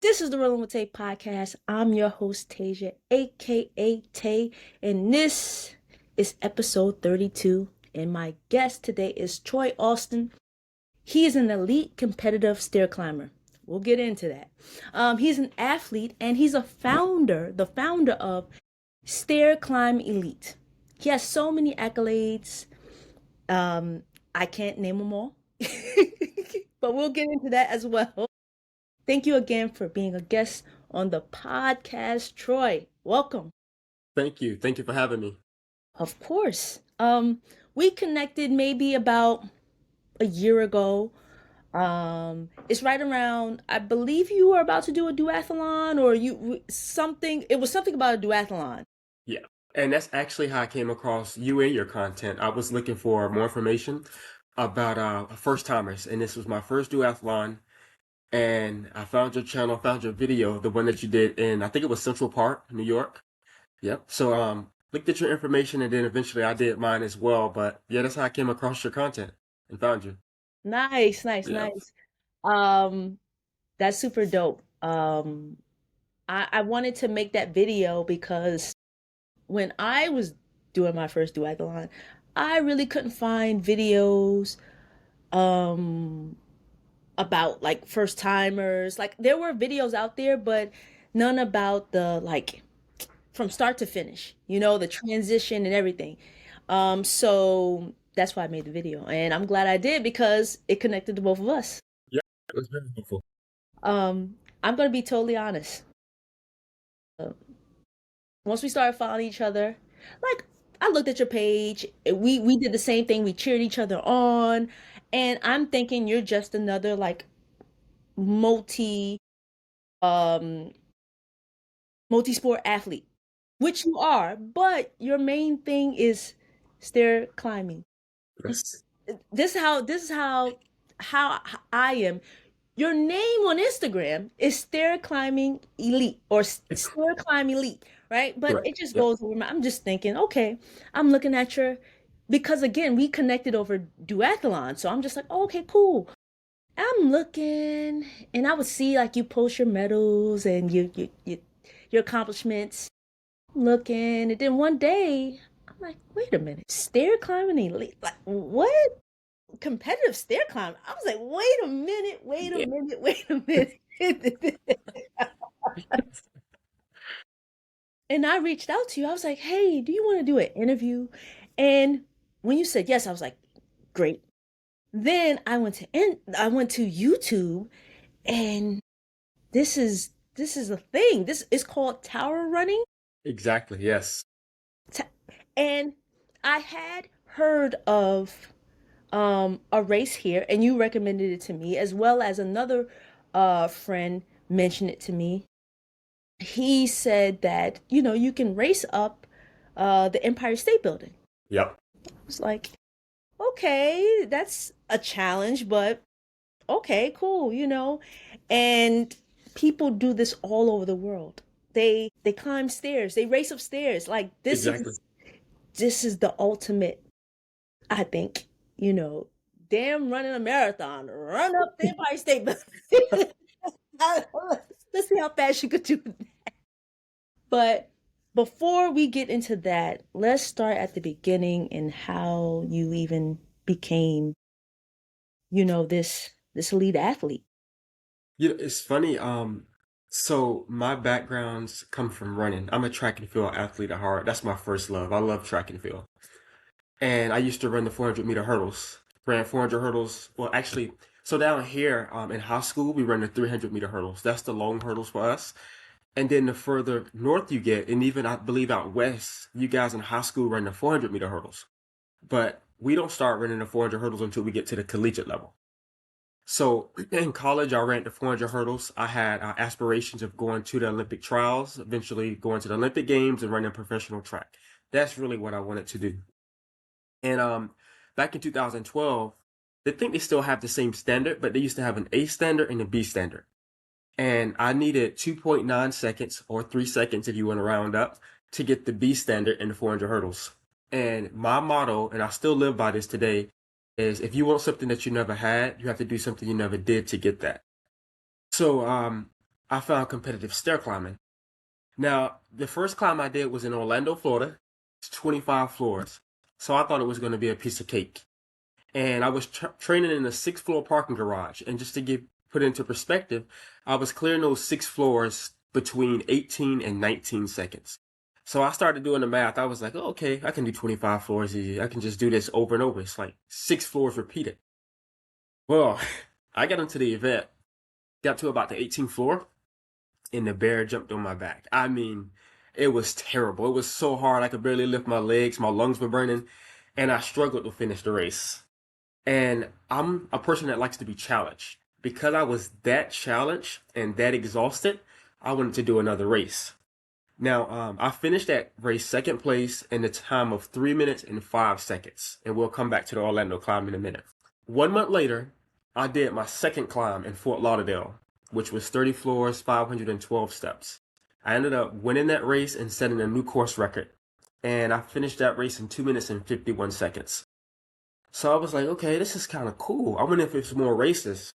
This is the Rolling with Tay podcast. I'm your host, Tasia, aka Tay, and this is episode 32. And my guest today is Troy Alston. He is an elite competitive stair climber. We'll get into that. He's an athlete and he's the founder of Stair Climb Elite. He has so many accolades. I can't name them all, but we'll get into that as well. Thank you again for being a guest on the podcast, Troy. Welcome. Thank you. Thank you for having me. Of course. We connected maybe about a year ago. It's right around, I believe you were about to do a duathlon or it was something about a duathlon. Yeah. And that's actually how I came across you and your content. I was looking for more information about first timers, and this was my first duathlon. And I found your channel, found your video, the one that you did in, I think it was Central Park, New York. Yep. So looked at your information, and then eventually I did mine as well. But yeah, that's how I came across your content and found you. Nice, nice, Yep. nice. Um, that's super dope. I wanted to make that video because when I was doing my first duathlon, I really couldn't find videos um about like first timers. Like there were videos out there, but none about the like from start to finish, the transition and everything. So that's why I made the video. And I'm glad I did because it connected to both of us. Yep. It was very helpful. I'm gonna be totally honest. Uh, Once we started following each other, like I looked at your page, we did the same thing, we cheered each other on, and I'm thinking you're just another like multi um multi-sport athlete, which you are, but your main thing is stair climbing. Yes. This is how I am. Your name on Instagram is Stair Climbing Elite or Stair Climb Elite, right? But Correct. it just Yep. goes over I'm just thinking, okay, I'm looking at your because again, we connected over duathlon. So I'm just like, oh, okay, cool. I'm looking and I would see like you post your medals and your accomplishments. Looking and then one day I'm like, wait a minute, stair climbing elite? Like what? Competitive stair climb? I was like, wait a Yeah. minute, wait a minute. And I reached out to you. I was like, hey, do you want to do an interview? And when you said yes, I was like, great. Then I went to YouTube and this is a thing. This is called tower running. Exactly. Yes. And I had heard of a race here, and you recommended it to me, as well as another friend mentioned it to me. He said that you can race up the Empire State Building. Yep. I was like, okay, that's a challenge, but okay, cool, And people do this all over the world. They climb stairs, they race up stairs. Like Exactly. this is the ultimate, I think, damn running a marathon, run up the Empire State Building. Let's see how fast you could do that. But before we get into that, let's start at the beginning and how you even became, this elite athlete. It's funny. So my backgrounds come from running. I'm a track and field athlete at heart. That's my first love. I love track and field. And I used to run the 400-meter hurdles. Ran 400 hurdles. Well, actually, so down here, in high school, we run the 300-meter hurdles. That's the long hurdles for us. And then the further north you get, and even I believe out west, you guys in high school run the 400-meter hurdles. But we don't start running the 400 hurdles until we get to the collegiate level. So in college, I ran the 400 hurdles. I had aspirations of going to the Olympic trials, eventually going to the Olympic Games and running professional track. That's really what I wanted to do. And back in 2012, they think they still have the same standard, but they used to have an A standard and a B standard. And I needed 2.9 seconds or 3 seconds if you want to round up to get the B standard in the 400 hurdles. And my motto, and I still live by this today, is if you want something that you never had, you have to do something you never did to get that. So I found competitive stair climbing. Now, the first climb I did was in Orlando, Florida. It's 25 floors. So I thought it was going to be a piece of cake. And I was training in a six-floor parking garage. And just to put into perspective, I was clearing those six floors between 18 and 19 seconds. So I started doing the math. I was like, oh, okay, I can do 25 floors easy. I can just do this over and over. It's like six floors repeated. Well, I got into the event, got to about the 18th floor, and the bear jumped on my back. I mean, it was terrible. It was so hard. I could barely lift my legs. My lungs were burning, and I struggled to finish the race. And I'm a person that likes to be challenged. Because I was that challenged and that exhausted, I wanted to do another race. Now, I finished that race second place in the time of 3 minutes and 5 seconds. And we'll come back to the Orlando climb in a minute. 1 month later, I did my second climb in Fort Lauderdale, which was 30 floors, 512 steps. I ended up winning that race and setting a new course record. And I finished that race in 2 minutes and 51 seconds. So I was like, okay, this is kind of cool. I wonder if it's more races.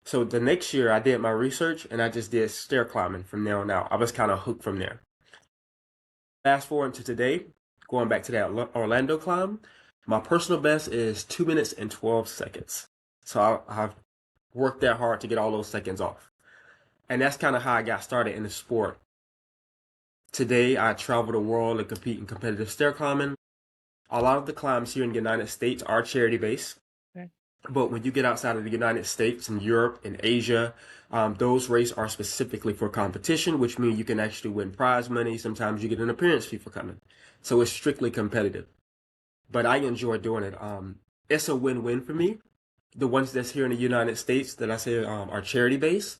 So the next year I did my research and I just did stair climbing from there on out. I was kind of hooked from there. Fast forward to today, going back to that Orlando climb, my personal best is 2 minutes and 12 seconds. So I've worked that hard to get all those seconds off. And that's kind of how I got started in the sport. Today, I travel the world and compete in competitive stair climbing. A lot of the climbs here in the United States are charity based. Okay. But when you get outside of the United States and Europe and Asia, those races are specifically for competition, which means you can actually win prize money. Sometimes you get an appearance fee for coming. So it's strictly competitive. But I enjoy doing it. It's a win-win for me. The ones that's here in the United States that I say are charity based,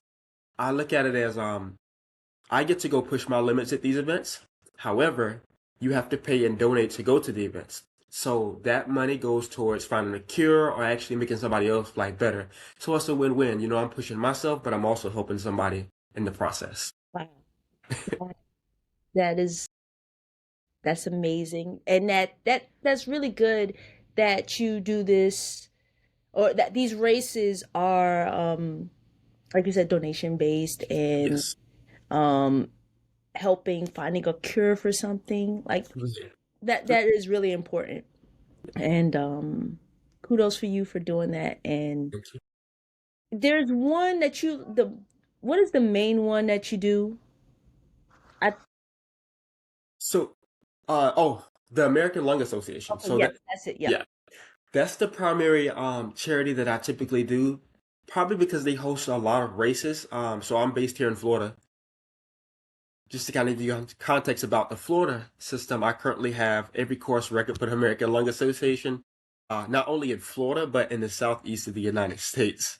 I look at it as I get to go push my limits at these events. However, you have to pay and donate to go to the events. So that money goes towards finding a cure or actually making somebody else's life better. So it's a win-win. You know, I'm pushing myself, but I'm also helping somebody in the process. Wow. That is that's amazing. And that's really good that you do this, or that these races are like you said, donation based, and Yes. um helping finding a cure for something like that is really important. And kudos for you for doing that. And there's one that you the what is the main one that you do? I So, the American Lung Association. Okay, So yes, that, that's it. Yep. yeah, that's the primary charity that I typically do, probably because they host a lot of races. So I'm based here in Florida. Just to kind of give you context about the Florida system, I currently have every course record for the American Lung Association, not only in Florida, but in the southeast of the United States.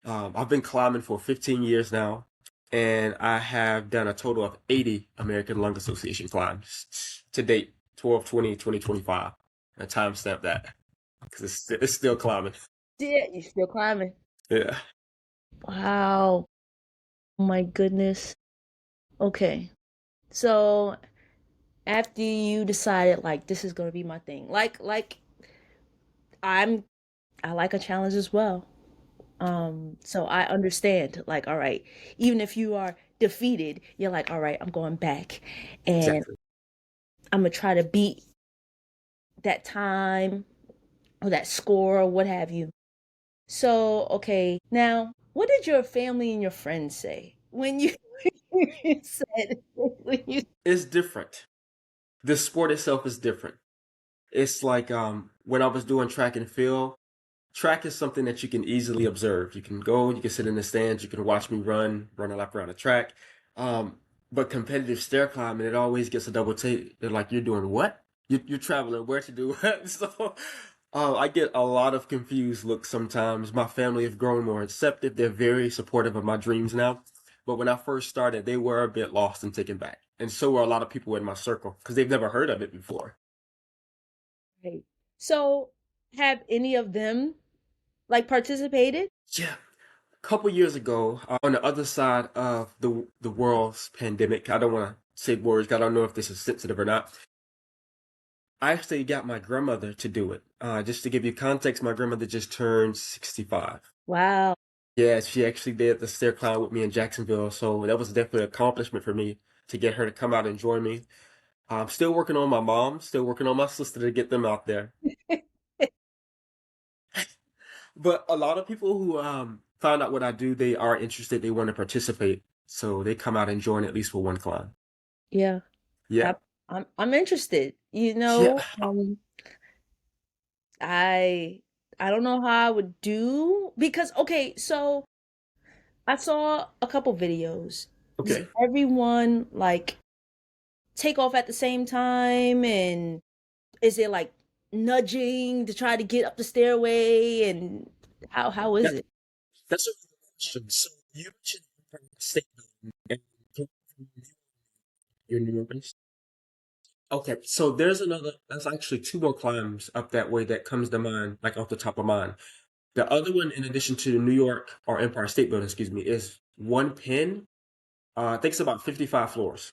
I've been climbing for 15 years now, and I have done a total of 80 American Lung Association climbs to date, 12/20/2025. I timestamp that because it's still climbing. Yeah, you still climbing. Yeah. Wow. Oh my goodness. Okay. So after you decided like this is gonna be my thing, like I'm I like a challenge as well. So I understand, like, all right, even if you are defeated, you're like, all right, I'm going back and Exactly. I'm gonna try to beat that time or that score or what have you. So, okay, now what did your family and your friends say when you, you said when you It's different. The sport itself is different. It's like when I was doing track and field. Track is something that you can easily observe. You can go, you can sit in the stands, you can watch me run a lap around the track. But competitive stair climbing, it always gets a double take. They're like, you're doing what? You're traveling where to do what? So I get a lot of confused looks sometimes. My family have grown more receptive. They're very supportive of my dreams now. But when I first started, they were a bit lost and taken back. And so were a lot of people in my circle because they've never heard of it before. right. So have any of them like participated? Yeah, couple years ago, on the other side of the world's pandemic, I don't want to say words. I don't know if this is sensitive or not. I actually got my grandmother to do it. Just to give you context, my grandmother just turned 65. Wow. Yeah, she actually did the stair climb with me in Jacksonville, so that was definitely an accomplishment for me to get her to come out and join me. I'm still working on my mom, still working on my sister to get them out there. But a lot of people who find out what I do, they are interested, they want to participate, so they come out and join at least for one climb. Yeah, Yeah, I, I'm interested. yeah, I I don't know how I would do because okay, so I saw a couple videos. Does okay. everyone like take off at the same time and is it like nudging to try to get up the stairway and how is That, it? that's a good question. So you mentioned state building and your new base. Okay, so there's actually two more climbs up that way that comes to mind, like off the top of mind. The other one, in addition to the New York or Empire State Building, excuse me, is one pin. I think it's about 55 floors.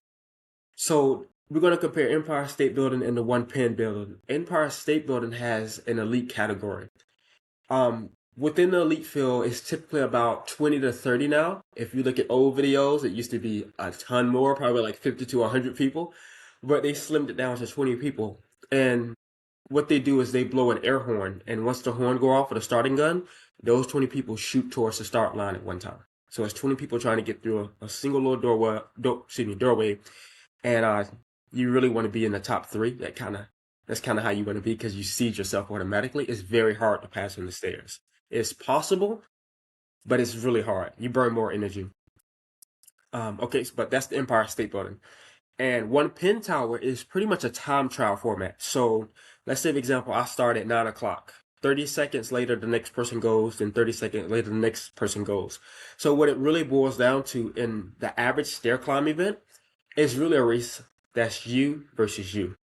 So we're going to compare Empire State Building and the One Penn Building. Empire State Building has an elite category. Within the elite field, it's typically about 20 to 30 now. If you look at old videos, it used to be a ton more, probably like 50 to 100 people, but they slimmed it down to 20 people. And what they do is they blow an air horn, and once the horn go off with a starting gun, those 20 people shoot towards the start line at one time. So it's 20 people trying to get through a single little doorway, and you really want to be in the top three. That's kind of how you want to be because you seed yourself automatically. It's very hard to pass on the stairs. It's possible, but it's really hard. You burn more energy. Okay, but that's the Empire State Building. And one pin tower is pretty much a time trial format. So let's say, for example, I start at 9 o'clock. 30 seconds later, the next person goes, then 30 seconds later, the next person goes. So what it really boils down to in the average stair climb event is really a race that's you versus you.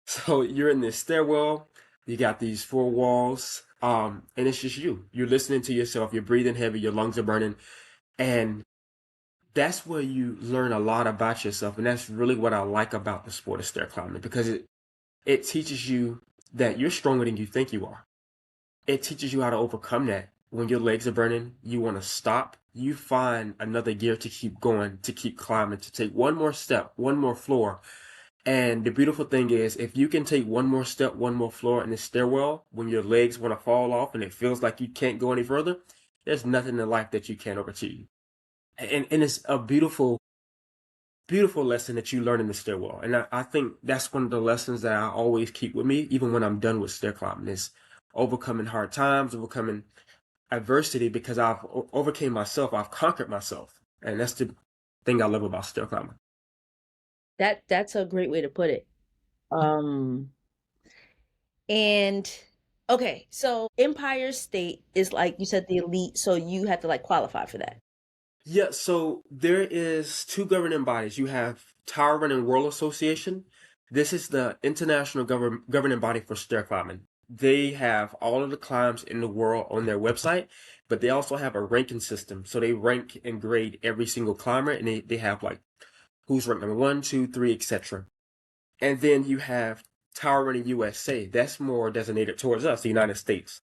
So you're in this stairwell, you got these four walls, and it's just you. You're listening to yourself, you're breathing heavy, your lungs are burning, and that's where you learn a lot about yourself. And that's really what I like about the sport of stair climbing because it teaches you that you're stronger than you think you are. It teaches you how to overcome that. When your legs are burning, you want to stop. You find another gear to keep going, to keep climbing, to take one more step, one more floor. And the beautiful thing is, if you can take one more step, one more floor in the stairwell, when your legs want to fall off and it feels like you can't go any further, there's nothing in life that you can't overachieve. And it's a beautiful lesson that you learn in the stairwell. And I think that's one of the lessons that I always keep with me, even when I'm done with stair climbing, is overcoming hard times, overcoming adversity because I've overcame myself, I've conquered myself. And that's the thing I love about stair climbing. That's a great way to put it. Um and okay, so Empire State is like you said the elite, so you have to like qualify for that. Yeah, so there is two governing bodies. You have Tower Running World Association. This is the international governing body for stair climbing. They have all of the climbs in the world on their website, but they also have a ranking system. So they rank and grade every single climber, and they have like who's ranked number one, two, three, etc. And then you have Tower Running USA. That's more designated towards us, the United States.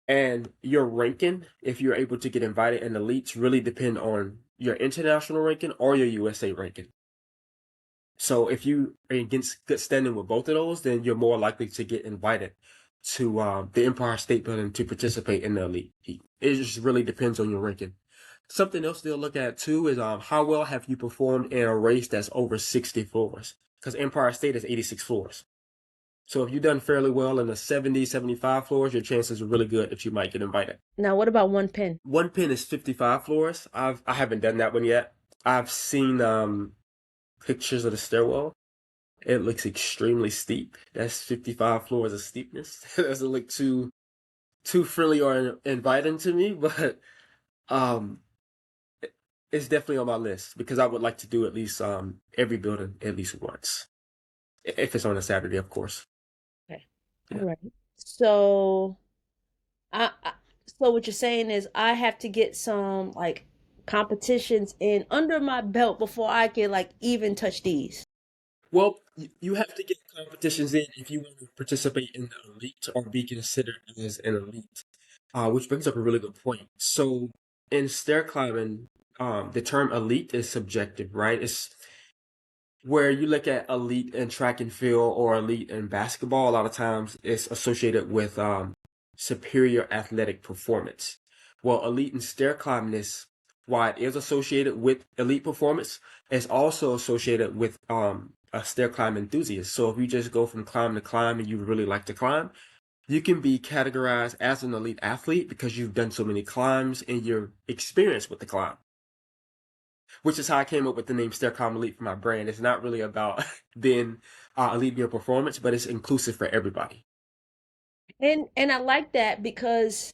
And your ranking, if you're able to get invited in elites, really depend on your international ranking or your USA ranking. So if you are against good standing with both of those, then you're more likely to get invited to the Empire State Building to participate in the elite heat. It just really depends on your ranking. Something else they'll look at too is how well have you performed in a race that's over 60 floors? Because Empire State is 86 floors. So if you've done fairly well in the 70, 75 floors, your chances are really good that you might get invited. Now, what about one pin? One pin is 55 floors. I haven't done that one yet. I've seen pictures of the stairwell. It looks extremely steep. That's 55 floors of steepness. That doesn't look too friendly or inviting to me, but um it's definitely on my list because I would like to do at least every building at least once. If it's on a Saturday, of course. Okay. All Yeah. right. So I so what you're saying is I have to get some like competitions in under my belt before I can like even touch these. Well, you have to get competitions in if you want to participate in the elite or be considered as an elite. Which brings up a really good point. So in stair climbing, the term elite is subjective, right? It's where you look at elite in track and field or elite in basketball, a lot of times it's associated with superior athletic performance. Well, elite in stair climbing is why it is associated with elite performance, it's also associated with a stair climb enthusiast. So if you just go from climb to climb and you really like to climb, you can be categorized as an elite athlete because you've done so many climbs and you're experienced with the climb, which is how I came up with the name Staircom Elite for my brand. It's not really about being elite in your performance, but it's inclusive for everybody. And I like that because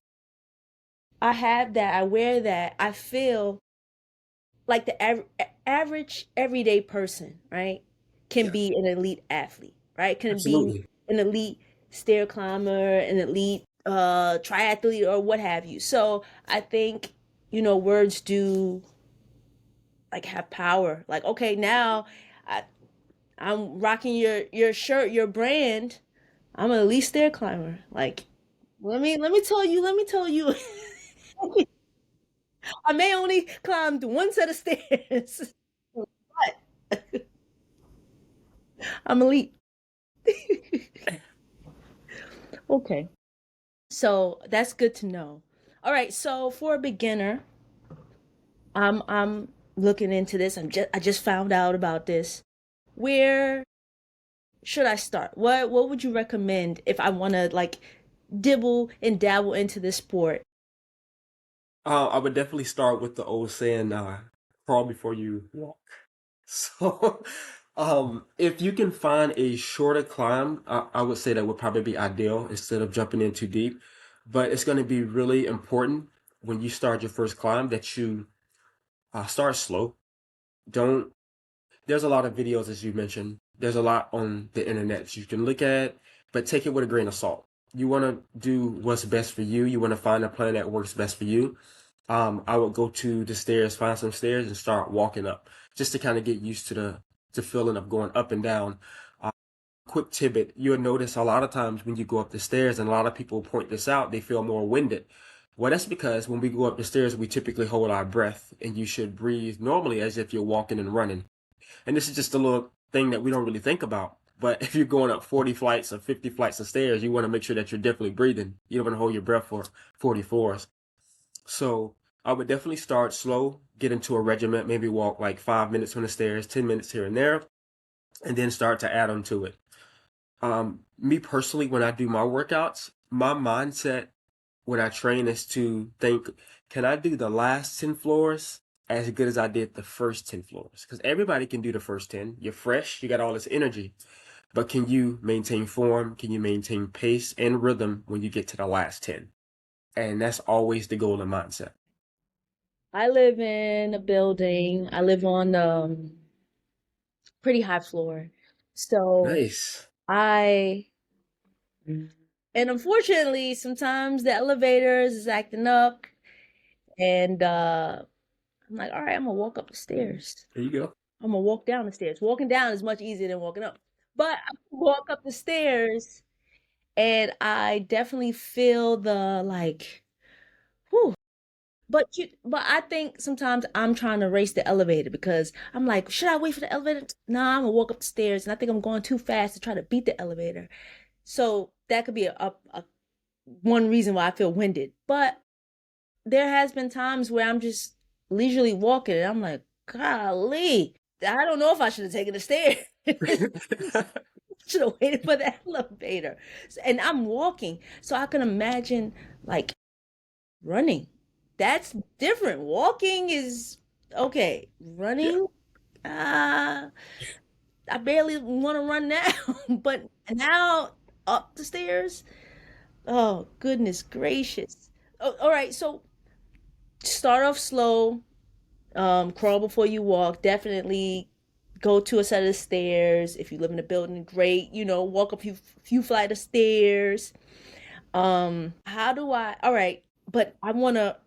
I have that, I wear that, I feel like the average everyday person, right, can Yeah, be an elite athlete, right? Can be absolutely. an elite stair climber, an elite triathlete, or what have you. So I think words do like have power. Like, okay, now I, I'm rocking your shirt, your brand. I'm an elite stair climber. Like, let me tell you. I may only climb one set of stairs, but I'm elite. Okay. So that's good to know. All right, so for a beginner, I'm looking into this. I just found out about this. Where should I start? What would you recommend if I want to like dibble and dabble into this sport? I would definitely start with the old saying, crawl before you walk. So, if you can find a shorter climb, I would say that would probably be ideal instead of jumping in too deep. But it's going to be really important when you start your first climb that you start slow. Don't There's a lot of videos, as you mentioned. There's a lot on the internet that you can look at, but take it with a grain of salt. You want to do what's best for you. You want to find a plan that works best for you. I would go to the stairs, find some stairs, and start walking up, just to kind of get used to the feeling of going up and down. Uh, Quick tidbit: you'll notice a lot of times when you go up the stairs, and a lot of people point this out, they feel more winded. Well, that's because when we go up the stairs, we typically hold our breath, and you should breathe normally as if you're walking and running. And this is just a little thing that we don't really think about. But if you're going up 40 flights or 50 flights of stairs, you want to make sure that you're definitely breathing. You don't want to hold your breath for 40 floors. So I would definitely start slow, get into a regiment, maybe walk like 5 minutes on the stairs, 10 minutes here and there, and then start to add on to it. Me personally, when I do my workouts, my mindset when I train is to think, can I do the last 10 floors as good as I did the first 10 floors? Because everybody can do the first 10. You're fresh, you got all this energy, but can you maintain form? Can you maintain pace and rhythm when you get to the last 10? And that's always the goal and mindset. I live in a building. I live on pretty high floor. So Nice. I and unfortunately sometimes the elevators is acting up and I'm like, all right, I'm gonna walk up the stairs. There you go. I'm gonna walk down the stairs. Walking down is much easier than walking up. But I walk up the stairs and I definitely feel the like, whew. But I think sometimes I'm trying to race the elevator because I'm like, should I wait for the elevator? Nah, I'm gonna walk up the stairs, and I think I'm going too fast to try to beat the elevator. So that could be a one reason why I feel winded. But there has been times where I'm just leisurely walking, and I'm like, golly, I don't know if I should have taken the stairs. Should have waited for the elevator. And I'm walking, so I can imagine like running. That's different. Walking is okay. Yeah. Running, uh, I barely want to run now, but now up the stairs. Oh, goodness gracious. Oh, all right, so start off slow. Crawl before you walk. Definitely go to a set of stairs. If you live in a building, great. Walk a few flight of stairs. How do I? All right, but I wanna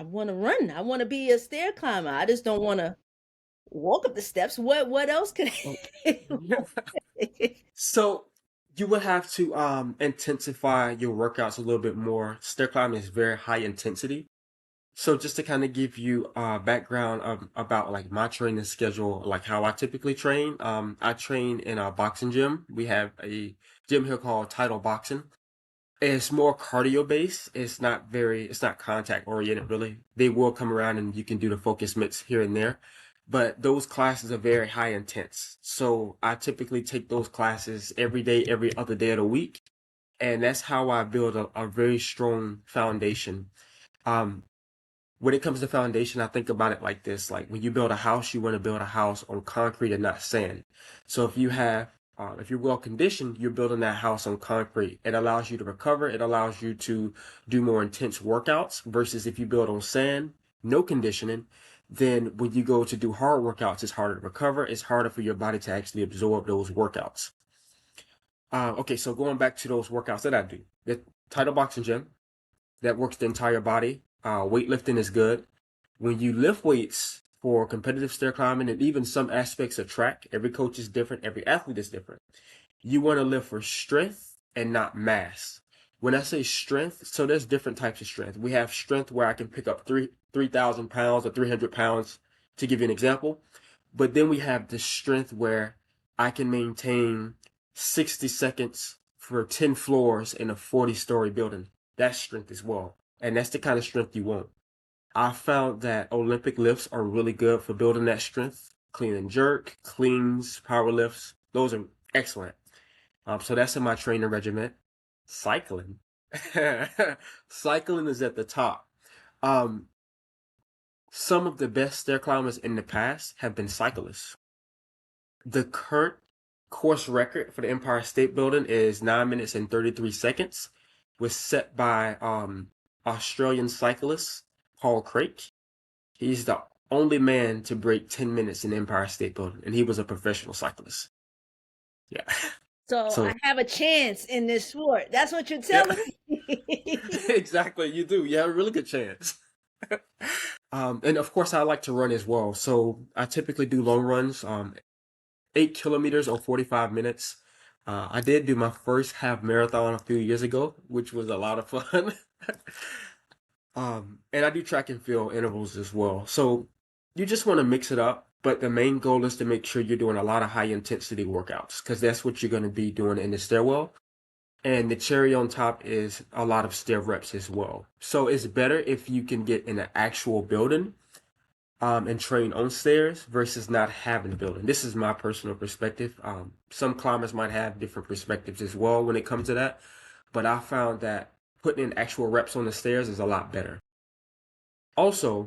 run. I wanna be a stair climber. I just don't wanna walk up the steps. What else can Oh, I yeah. So you would have to intensify your workouts a little bit more. Stair climbing is very high intensity. So just to kind of give you background about like my training schedule, like how I typically train. I train in a boxing gym. We have a gym here called Title Boxing. It's more cardio based. It's not contact oriented really. They will come around and you can do the focus mitts here and there. But those classes are very high intense. So I typically take those classes every day, every other day of the week. And that's how I build a very strong foundation. Um, when it comes to foundation, I think about it like this: like when you build a house, you want to build a house on concrete and not sand. So if you're well conditioned, you're building that house on concrete. It allows you to recover. It allows you to do more intense workouts versus if you build on sand, no conditioning, then when you go to do hard workouts, it's harder to recover. It's harder for your body to actually absorb those workouts. Okay, so going back to those workouts that I do, the title boxing gym that works the entire body. Weightlifting is good. When you lift weights for competitive stair climbing and even some aspects of track, every coach is different, every athlete is different. You want to lift for strength and not mass. When I say strength, so there's different types of strength. We have strength where I can pick up 3,000 pounds or 300 pounds, to give you an example. But then we have the strength where I can maintain 60 seconds for 10 floors in a 40-story building. That's strength as well. And that's the kind of strength you want. I found that Olympic lifts are really good for building that strength. Clean and jerk, cleans, power lifts, those are excellent. So that's in my training regimen. Cycling. Cycling is at the top. Um, some of the best stair climbers in the past have been cyclists. The current course record for the Empire State Building is 9 minutes and 33 seconds. Was set by Australian cyclist Paul Craik. He's the only man to break 10 minutes in the Empire State Building, and he was a professional cyclist. Yeah. So So, I have a chance in this sport. That's what you're yeah, telling me. exactly. You do. You have a really good chance. And of course, I like to run as well. So I typically do long runs, 8 kilometers or 45 minutes. I did do my first half marathon a few years ago, which was a lot of fun. And I do track and field intervals as well. So you just want to mix it up, but the main goal is to make sure you're doing a lot of high intensity workouts because that's what you're going to be doing in the stairwell. And the cherry on top is a lot of stair reps as well. So it's better if you can get in an actual building and train on stairs versus not having a building. This is my personal perspective. Some climbers might have different perspectives as well when it comes to that, but I found that putting in actual reps on the stairs is a lot better. Also,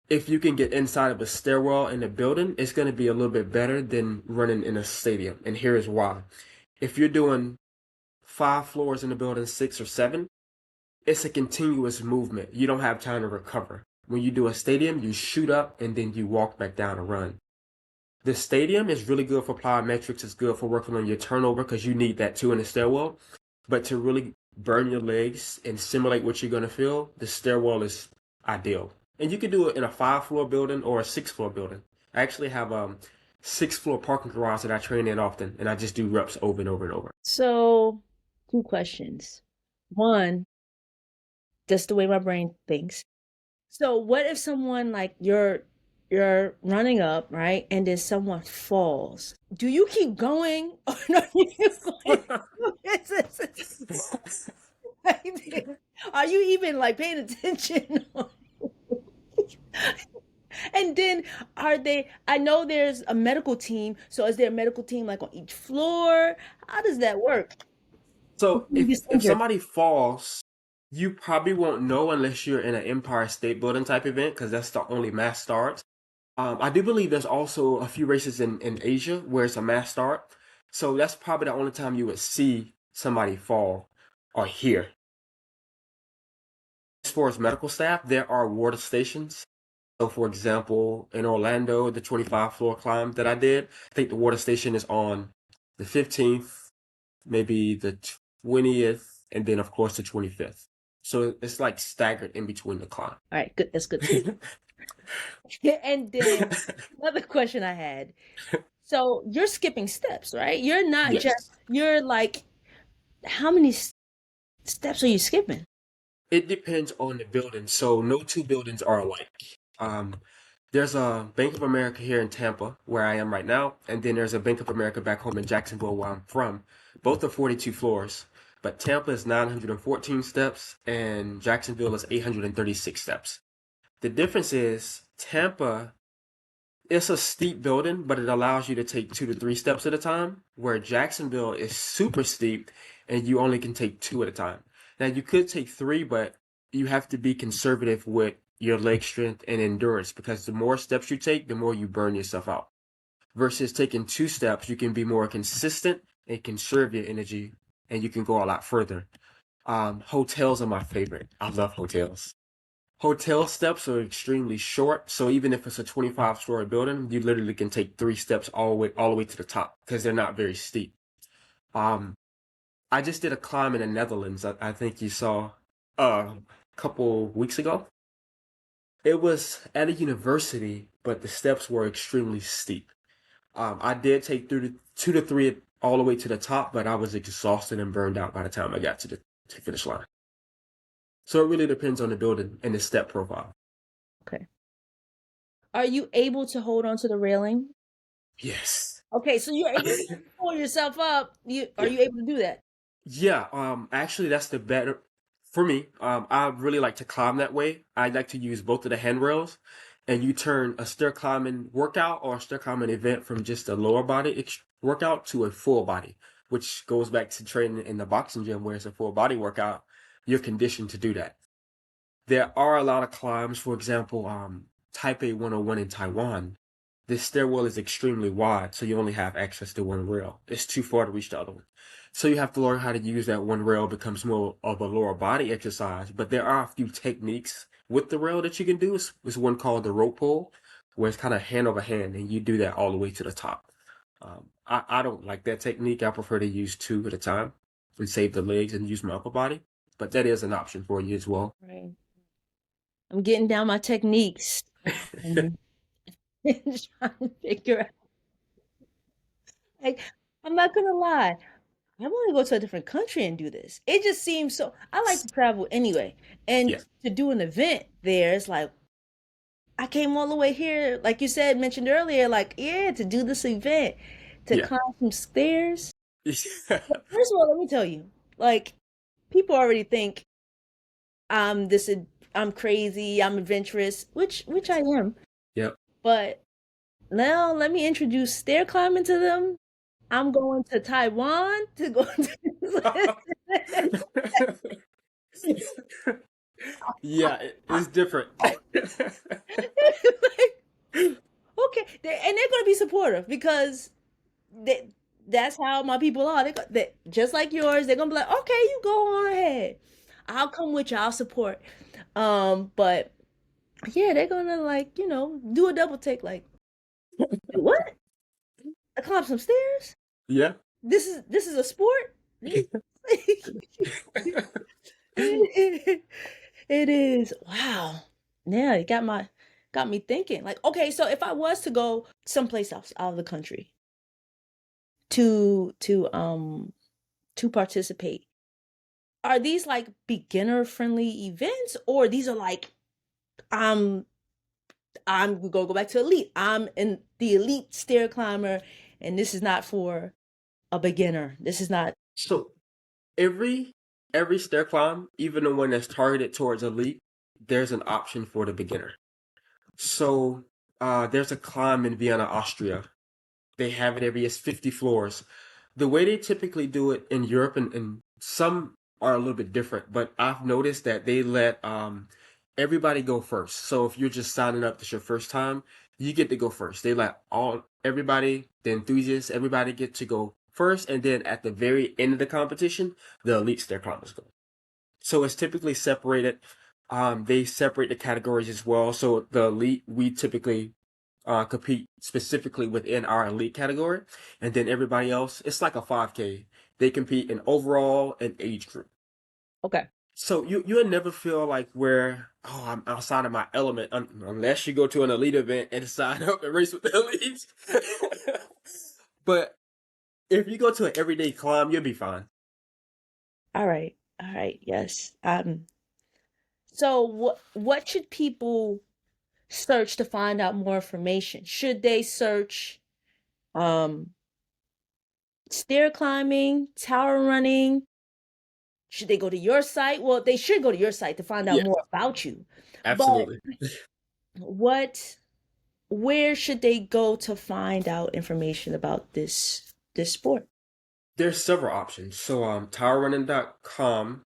if you can get inside of a stairwell in a building, it's going to be a little bit better than running in a stadium. And here is why. If you're doing 5 floors in the building, 6 or 7, it's a continuous movement. You don't have time to recover. When you do a stadium, you shoot up and then you walk back down and run. The stadium is really good for plyometrics. It's good for working on your turnover because you need that too in the stairwell. But to really burn your legs and simulate what you're going to feel, the stairwell is ideal. And you can do it in a 5 floor building or a 6 floor building. I actually have a 6 floor parking garage that I train in often, and I just do reps over and over and over. So, 2 questions. One, just the way my brain thinks. So, what if someone like you're running up, right? And then someone falls. Do you keep going or no, you keep going? Are you even like paying attention? And then are they, I know there's a medical team, so is there a medical team like on each floor? How does that work? So You get if injured. somebody falls, you probably won't know unless you're in an Empire State Building type event because that's the only mass start. I do believe there's also a few races in Asia where it's a mass start. So that's probably the only time you would see somebody fall or hear. As far as medical staff, there are water stations. So, for example, in Orlando, the 25 floor climb that I did, I think the water station is on the 15th, maybe the 20th, and then, of course, the 25th. So it's like staggered in between the climb. All right, good. That's good to know. And then another question I had. So you're skipping steps, right? You're not just, Yes. you're like, how many steps are you skipping? It depends on the building. So no two buildings are alike. There's a Bank of America here in Tampa, where I am right now, and then there's a Bank of America back home in Jacksonville, where I'm from. Both are 42 floors, but Tampa is 914 steps and Jacksonville is 836 steps. The difference is Tampa, it's a steep building, but it allows you to take 2 to 3 steps at a time, where Jacksonville is super steep and you only can take two at a time. Now, you could take three, but you have to be conservative with your leg strength and endurance because the more steps you take, the more you burn yourself out. Versus taking 2 steps, you can be more consistent and conserve your energy and you can go a lot further. Hotels are my favorite. I love hotels. Hotel steps are extremely short, so even if it's a 25-story building, you literally can take 3 steps all the way to the top because they're not very steep. Um, I just did a climb in the Netherlands. I think you saw a couple weeks ago. It was at a university, but the steps were extremely steep. I did take 2 to 3 all the way to the top, but I was exhausted and burned out by the time I got to the finish line. So it really depends on the building and the step profile. Okay. Are you able to hold on to the railing? Yes. Okay, so you're able to pull yourself up. Are Yeah. you able to do that? Yeah, actually that's the better for me. I really like to climb that way. I like to use both of the handrails and you turn a stair climbing workout or a stair climbing event from just a lower body workout to a full body, which goes back to training in the boxing gym where it's a full body workout. You're conditioned to do that. There are a lot of climbs, for example, Taipei 101 in Taiwan. This stairwell is extremely wide, so you only have access to one rail. It's too far to reach the other one. So you have to learn how to use that one rail. It becomes more of a lower body exercise, but there are a few techniques with the rail that you can do. It's one called the rope pull, where it's kind of hand over hand, and you do that all the way to the top. I don't like that technique. I prefer to use two at a time and save the legs and use my upper body, but that is an option for you as well. Right. I'm getting down my techniques. Um, trying to figure out. Like, I'm not gonna lie. I want to go to a different country and do this. It just seems so. I like to travel anyway, and Yeah, to do an event there, it's like I came all the way here, like you said, mentioned earlier, like yeah, to do this event, to yeah. climb some stairs. Well, first of all, let me tell you, like people already think I'm this, I'm crazy, I'm adventurous, which I am. Yep. But now let me introduce stair climbing to them. I'm going to Taiwan to go to Yeah, it's different. like, okay, and they're gonna be supportive because they, that's how my people are. They just like yours. They're gonna be like, okay, you go on ahead. I'll come with you. I'll support. But yeah, they're gonna like do a double take. Like, "Wait, what? I climb some stairs? Yeah. This is a sport? It is. Wow. Yeah, it got me thinking. Like, okay, so if I was to go someplace else out of the country to to um to participate, are these like beginner friendly events or these are like um I'm we go back to elite. I'm in the elite stair climber and this is not for a beginner. This is not So every every stair climb, even the one that's targeted towards elite, there's an option for the beginner. So there's a climb in Vienna, Austria. They have it every it's 50 floors. The way they typically do it in Europe and some are a little bit different, but I've noticed that they let everybody go first. So if you're just signing up, this your first time, you get to go first. They let everybody, the enthusiasts, everybody get to go first, and then at the very end of the competition, the elite stair climbers go. So it's typically separated. They separate the categories as well. So the elite, we typically compete specifically within our elite category, and then everybody else, it's like a 5K. They compete in overall and age group. okay. So you'll never feel like where I'm outside of my element unless you go to an elite event and sign up and race with the elites. But if you go to an everyday climb, you'll be fine. All right. All right. Yes. So what should people search to find out more information? Should they search um stair climbing, tower running? Should they go to your site? Well, they should go to your site to find out Yeah, more about you. But absolutely. what where should they go to find out information about this sport? There's several options. So towerrunning.com.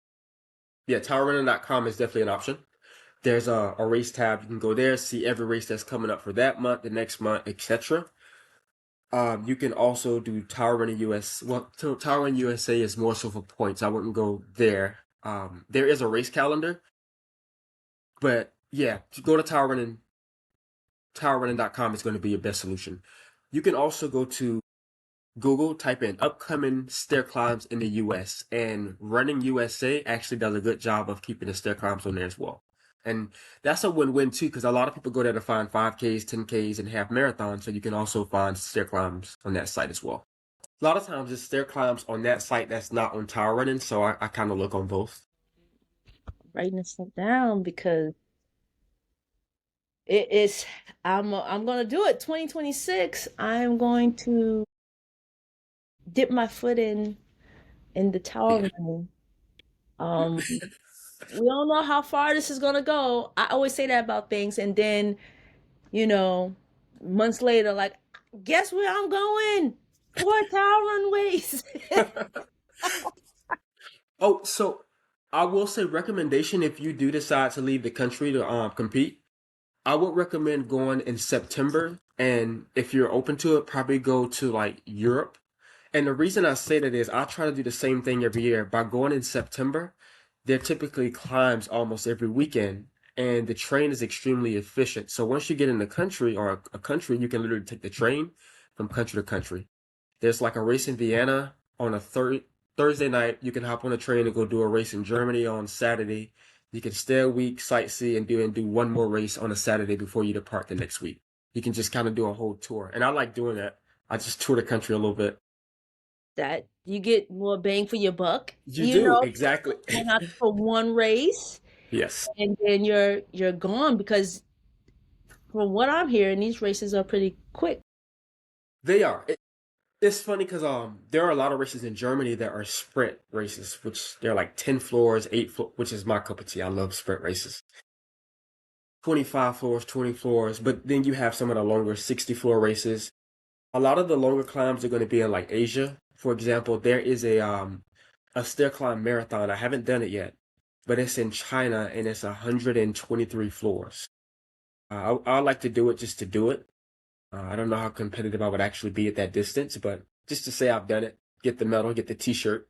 Yeah, towerrunning.com is definitely an option. There's a race tab. You can go there, see every race that's coming up for that month, the next month, etc. You can also do Tower Running US. Well, Tower Running USA is more so for points. I wouldn't go there. There is a race calendar, but yeah, to go to towerrunning.com is going to be your best solution. You can also go to Google, type in upcoming stair climbs in the US, and Running USA actually does a good job of keeping the stair climbs on there as well. And that's a win-win too, because a lot of people go there to find 5Ks, 10Ks, and half marathons, so you can also find stair climbs on that site as well. A lot of times there's stair climbs on that site that's not on Tower Running, so I kind of look on both. Writing this stuff down because it is I'm gonna do it. 2026. I'm going to dip my foot in the tower Yeah. running. Um, we don't know how far this is gonna go. I always say that about things, and then you know, months later, like, guess where I'm going? For tower runways. Oh, so I will say recommendation if you do decide to leave the country to compete. I would recommend going in September, and if you're open to it, probably go to like Europe. And the reason I say that is I try to do the same thing every year. By going in September, there typically climbs almost every weekend, and the train is extremely efficient. So once you get in the country or a country, you can literally take the train from country to country. There's like a race in Vienna on a Thursday night. You can hop on a train and go do a race in Germany on Saturday. You can stay a week, sightsee, and do one more race on a Saturday before you depart the next week. You can just kind of do a whole tour, and I like doing that. I just tour the country a little bit. That you get more bang for your buck, You do, so exactly. going out for one race Yes, and then you're gone because from what I'm hearing, these races are pretty quick. they are. It's funny because there are a lot of races in Germany that are sprint races, which they're like 10 floors, 8 floors, which is my cup of tea. I love sprint races. 25 floors, 20 floors, but then you have some of the longer 60 floor races. A lot of the longer climbs are going to be in like Asia. For example, there is a stair climb marathon. I haven't done it yet, but it's in China and it's 123 floors. I like to do it just to do it. I don't know how competitive I would actually be at that distance, but just to say I've done it, get the medal, get the t-shirt.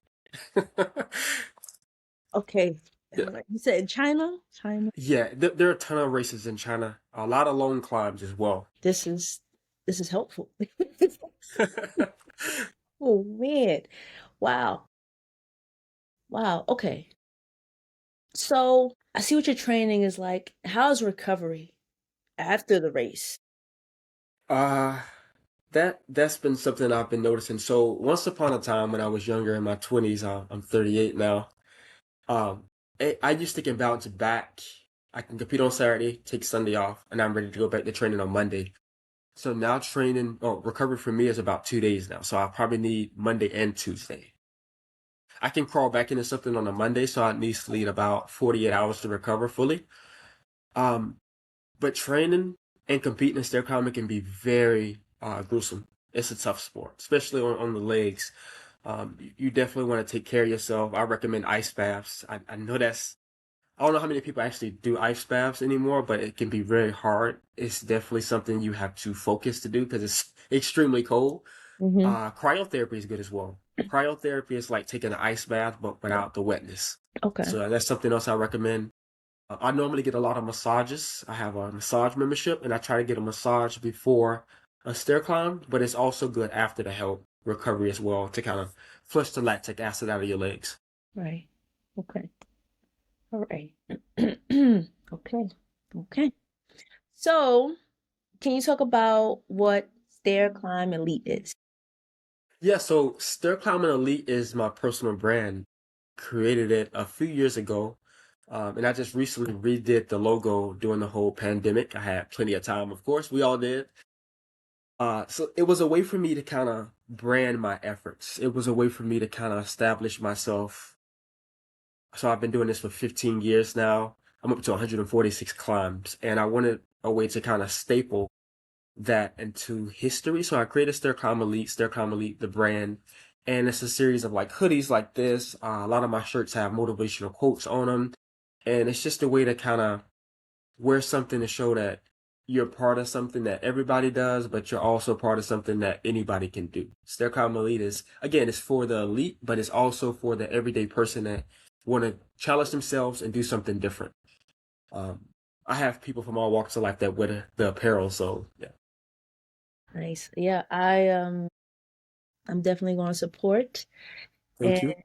Okay. Yeah, You said in China? China. yeah, there are a ton of races in China, a lot of long climbs as well. This is this is helpful. Oh man. Wow. Wow. Okay. So I see what your training is like. How's recovery after the race? Uh, that's been something I've been noticing. So once upon a time when I was younger in my 20s, I'm 38 now. Um, I used to get bounced back. I can compete on Saturday, take Sunday off, and I'm ready to go back to training on Monday. So now training, oh, recovery for me is about 2 days now. So I probably need Monday and Tuesday. I can crawl back into something on a Monday, so I at least need about 48 hours to recover fully. Um, but training and competing in stair climbing can be very gruesome. It's a tough sport, especially on the legs. You definitely want to take care of yourself. I recommend ice baths. I know I don't know how many people actually do ice baths anymore, but it can be very hard. It's definitely something you have to focus to do because it's extremely cold. Mm-hmm. Cryotherapy is good as well. Cryotherapy is like taking an ice bath, but without the wetness. Okay. So that's something else I recommend. I normally get a lot of massages. I have a massage membership, and I try to get a massage before a stair climb, but it's also good after to help recovery as well to kind of flush the lactic acid out of your legs. Right. Okay. All right. Okay. Okay. So, can you talk about what Stair Climb Elite is? Yeah, so Stair Climbing Elite is my personal brand. Created it a few years ago. And I just recently redid the logo during the whole pandemic. I had plenty of time, of course, we all did. So it was a way for me to kind of brand my efforts. It was a way for me to kind of establish myself. So I've been doing this for 15 years now. I'm up to 146 climbs, and I wanted a way to kind of staple that into history. So I created Stair Climb Elite, the brand, and it's a series of like hoodies like this. A lot of my shirts have motivational quotes on them, and it's just a way to kind of wear something to show that you're part of something that everybody does, but you're also part of something that anybody can do. Stair Climb Elite is, again, it's for the elite, but it's also for the everyday person that want to challenge themselves and do something different. Um, I have people from all walks of life that wear the apparel, so yeah. Nice. Yeah, I'm definitely going to support. Thank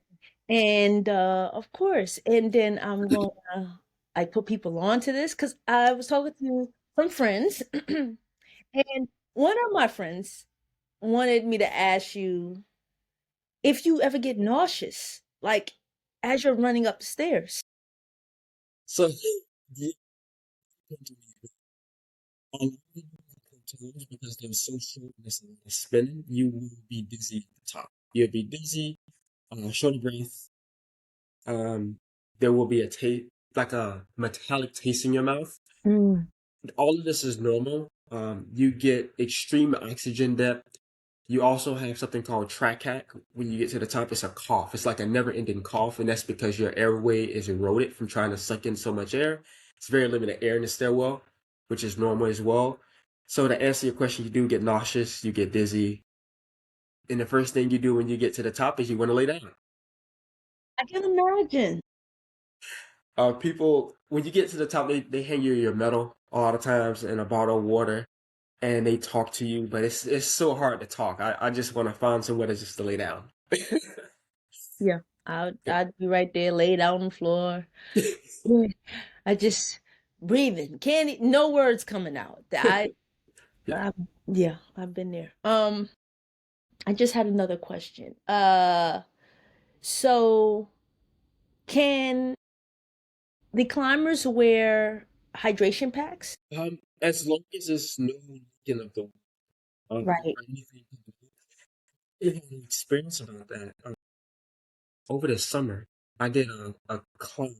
And you. of course, and then I'm going to like put people onto this because I was talking to some friends, and one of my friends wanted me to ask you if you ever get nauseous, like as you're running up the stairs. So, yeah, because they're so short and it's spinning, you will be dizzy at the top. You'll be dizzy, short of breath. Um, there will be a taste, like a metallic taste in your mouth. Mm. All of this is normal. You get extreme oxygen depth. You also have something called trachea. When you get to the top, it's a cough. It's like a never-ending cough, and that's because your airway is eroded from trying to suck in so much air. It's very limited air in the stairwell, which is normal as well. So to answer your question, you do get nauseous, you get dizzy, and the first thing you do when you get to the top is you want to lay down. I can imagine. People, when you get to the top, they hand you your medal a lot of times and a bottle of water, and they talk to you, but it's so hard to talk. I just want to find somewhere to just to lay down. Yeah, I'd be right there, laid out on the floor. Yeah. I just breathing, can't no words coming out. Yeah. I yeah, I've been there. I just had another question. So can the climbers wear hydration packs? As long as it's no leaking of the Right. or anything. I had an experience about that. Over the summer, I did a climb,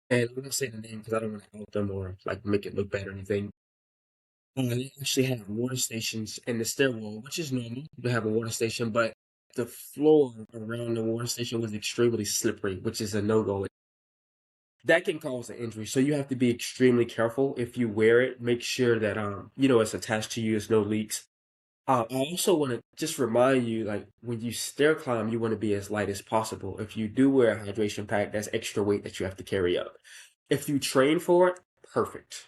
and I'm not saying the name because I don't want to out them or like make it look bad or anything. They actually have water stations in the stairwell, which is normal to have a water station, but the floor around the water station was extremely slippery, which is a no-go. That can cause an injury, so you have to be extremely careful if you wear it. Make sure that it's attached to you, there's no leaks. I also want to just remind you, like when you stair climb, you want to be as light as possible. If you do wear a hydration pack, that's extra weight that you have to carry up. If you train for it, perfect.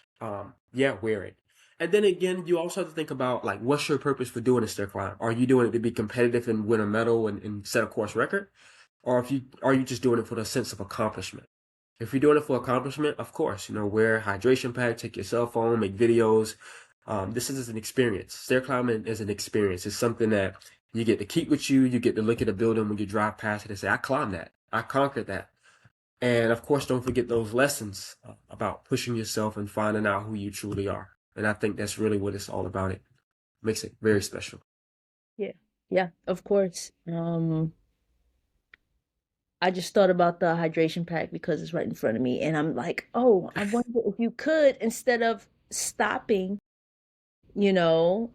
Yeah, wear it. And then again, you also have to think about like what's your purpose for doing a stair climb? Are you doing it to be competitive and win a medal and set a course record? Or if you are you just doing it for the sense of accomplishment? If you're doing it for accomplishment, of course, wear hydration pack, take your cell phone, make videos. This is an experience. Stair climbing is an experience. It's something that you get to keep with you. You get to look at a building when you drive past it and say, I climbed that. I conquered that. And of course, don't forget those lessons about pushing yourself and finding out who you truly are. And I think that's really what it's all about. It makes it very special. Yeah. Yeah, of course. I just thought about the hydration pack because it's right in front of me, and I'm like, oh, I wonder if you could instead of stopping, you know.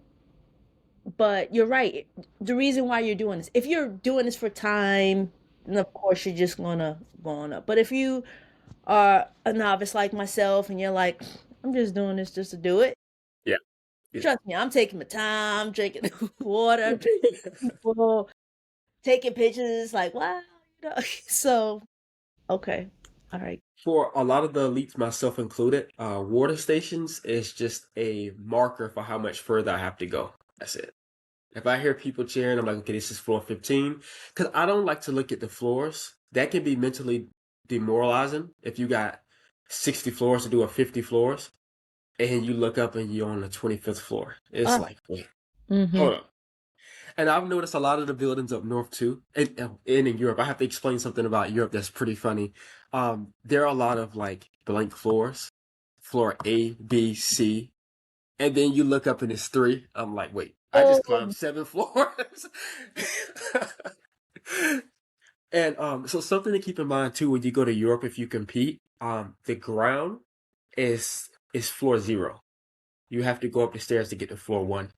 But you're right. The reason why you're doing this, if you're doing this for time, then of course you're just gonna go on up. But if you are a novice like myself and you're like, I'm just doing this just to do it, Yeah. Yeah. trust me, I'm taking my time, drinking water, I'm drinking people, taking pictures, like, wow, you know. So, okay. All right. For a lot of the elites, myself included, water stations is just a marker for how much further I have to go. That's it. If I hear people cheering, I'm like, okay, this is floor 15. Because I don't like to look at the floors. That can be mentally demoralizing if you got 60 floors to do a 50 floors and you look up and you're on the 25th floor. It's Ah, like, wait, mm-hmm. hold up. And I've noticed a lot of the buildings up north too, and in Europe. I have to explain something about Europe that's pretty funny. There are a lot of like blank floors, floor A, B, C, and then you look up and it's three. I'm like, wait, I just Oh, climbed 7 floors. And so something to keep in mind too when you go to Europe if you compete, the ground is floor zero. You have to go up the stairs to get to floor one.